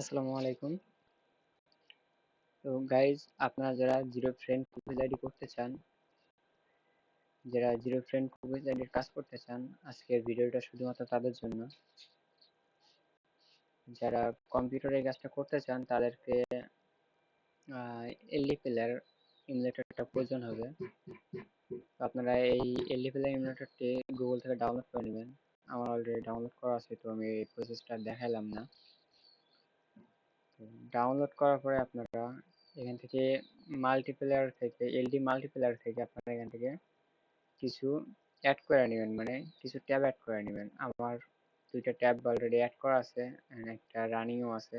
আসসালামু আলাইকুম। তো গাইজ, আপনারা যারা জিরো ফ্রেন্ড কুকিজ আইডি করতে চান, যারা জিরো ফ্রেন্ড কুকিজ আইডির কাজ করতে চান, আজকের ভিডিওটা শুধুমাত্র তাদের জন্য। যারা কম্পিউটারে এই কাজটা করতে চান তাদেরকে এলডি প্লেয়ার ইমুলেটরটা প্রয়োজন হবে। তো আপনারা এই এলডি প্লেয়ার ইমুলেটরটি গুগল থেকে ডাউনলোড করে নেবেন। আমার অলরেডি ডাউনলোড করা আছে, তো আমি এই প্রসেসটা দেখাইলাম না। ডাউনলোড করার পরে আপনারা এখান থেকে মাল্টিপ্লেয়ার থেকে এলডি মাল্টিপ্লেয়ার থেকে আপনারা এখান থেকে কিছু অ্যাড করে নেবেন, মানে কিছু ট্যাব অ্যাড করে নেবেন। আমার দুইটা ট্যাব অলরেডি অ্যাড করা আছে, and একটা রানিংও আছে।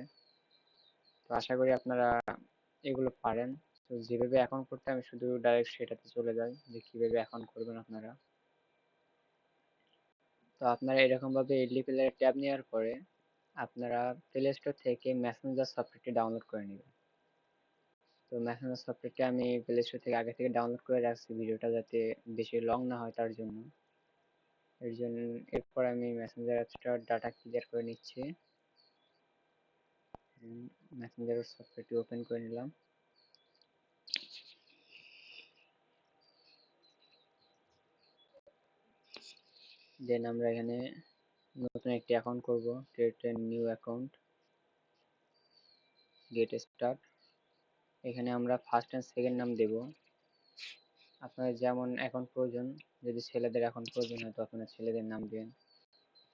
তো আশা করি আপনারা এগুলো পারেন। তো যেভাবে অ্যাকাউন্ট করতে আমি শুধু ডাইরেক্ট সেটাতে চলে যাই যে কিভাবে অ্যাকাউন্ট করবেন আপনারা। তো আপনারা এরকম ভাবে এডলি প্লেয়ার ট্যাব নেওয়ার পরে আপনারা প্লে স্টোর থেকে মেসেঞ্জার সফটওয়্যারটি ডাউনলোড করে নেবেন। তো মেসেঞ্জার সফটওয়্যারটি আমি প্লে স্টোর থেকে আগে থেকে ডাউনলোড করে রাখছি, ভিডিওটা যাতে বেশি লং না হয় তার জন্য। এরপর আমি মেসেঞ্জার অ্যাপসটার ডাটা ক্লিয়ার করে নিচ্ছি। মেসেঞ্জার সফটওয়্যারটি ওপেন করে নিলাম। দেন আমরা এখানে নতুন একটি অ্যাকাউন্ট করব, create a new account, get start. এখানে আমরা ফার্স্ট এন্ড সেকেন্ড নাম দেব। আপনাদের যেমন অ্যাকাউন্ট প্রয়োজন, যদি ছেলেদের অ্যাকাউন্ট প্রয়োজন হয় তো আপনারা ছেলেদের নাম দিবেন।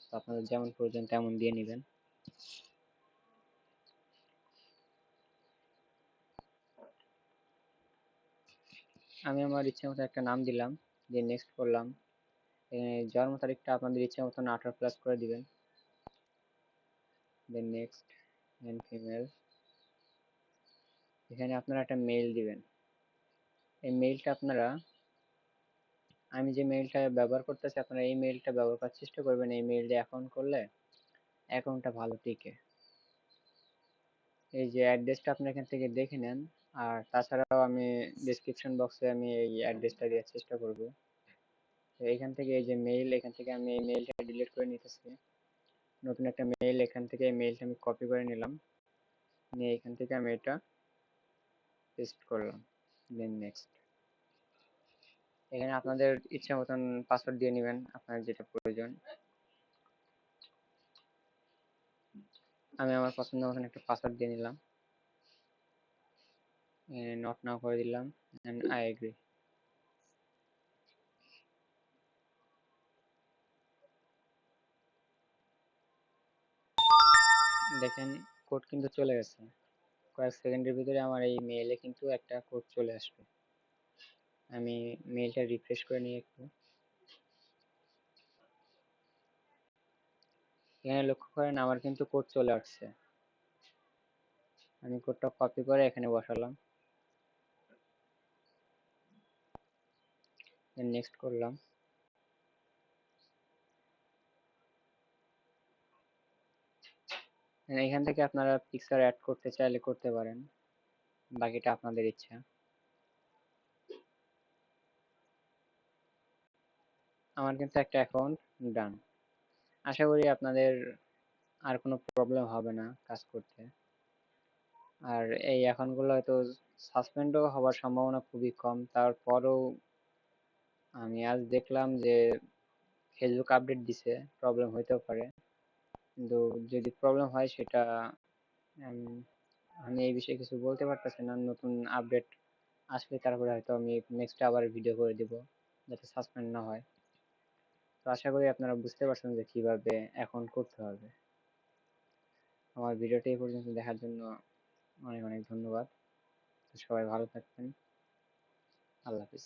তো আপনাদের যেমন প্রয়োজন তেমন দিয়ে নেবেন। আমি আমার ইচ্ছা মতো একটা নাম দিলাম, দিয়ে নেক্সট করলাম। জন্ম তারিখটা আপনাদের ইচ্ছা মতন 18+ করে দিবেন। Then next, and female. এখানে আপনারা একটা মেইল দিবেন। এই মেইলটা আপনারা, আমি যে মেইলটা ব্যবহার করতেছি আপনারা এই মেইলটা ব্যবহার করার চেষ্টা করবেন। এই মেইল দিয়ে অ্যাকাউন্ট করলে অ্যাকাউন্টটা ভালো টিকে। এই যে অ্যাড্রেসটা আপনি এখান থেকে দেখে নেন। আর তাছাড়াও আমি ডেসক্রিপশন বক্সে আমি এই অ্যাড্রেসটা দেওয়ার চেষ্টা করব। তো এখান থেকে এই যে মেইল, এখান থেকে আমি এই মেইলটা ডিলিট করে নিতেছি। নতুন একটা মেইল, এখান থেকে এই মেইলটা আমি কপি করে নিলাম, নিয়ে এখান থেকে আমি এটা পেস্ট করলাম। Then next. এখানে আপনাদের ইচ্ছা মতন পাসওয়ার্ড দিয়ে নেবেন, আপনার যেটা প্রয়োজন। আমি আমার পছন্দ মতন একটা পাসওয়ার্ড দিয়ে নিলাম, নট নাও করে দিলাম, এন্ড আই এগ্রি। দেখেন কোড কিন্তু চলে গেছে। কয়েক সেকেন্ডের ভিতরে আমার এই মেইলে কিন্তু একটা কোড চলে আসবে। আমি মেইলটা রিফ্রেশ করে নিই একটু। এখানে লক্ষ্য করেন আমার কিন্তু কোড চলে আসছে। আমি কোডটা কপি করে এখানে বসালাম, দেন নেক্সট করলাম। এখান থেকে আপনারা পিকচার অ্যাড করতে চাইলে করতে পারেন, বাকিটা আপনাদের ইচ্ছা। আমার কিন্তু একটা অ্যাকাউন্ট ডান। আশা করি আপনাদের আর কোনো প্রবলেম হবে না কাজ করতে। আর এই অ্যাকাউন্টগুলো হয়তো সাসপেন্ডও হওয়ার সম্ভাবনা খুবই কম। তারপরেও আমি আজ দেখলাম যে ফেসবুক আপডেট দিছে, প্রবলেম হইতেও পারে। কিন্তু যদি প্রবলেম হয় সেটা আমি এই বিষয়ে কিছু বলতে পারতেছি না। নতুন আপডেট আসলে তারপরে হয়তো আমি নেক্সট আবার ভিডিও করে দিব, যাতে সাসপেন্ড না হয়। তো আশা করি আপনারা বুঝতে পারছেন যে কিভাবে অ্যাকাউন্ট করতে হবে। আমার ভিডিওটি এই পর্যন্ত দেখার জন্য অনেক অনেক ধন্যবাদ। তো সবাই ভালো থাকবেন। আল্লাহ হাফিজ।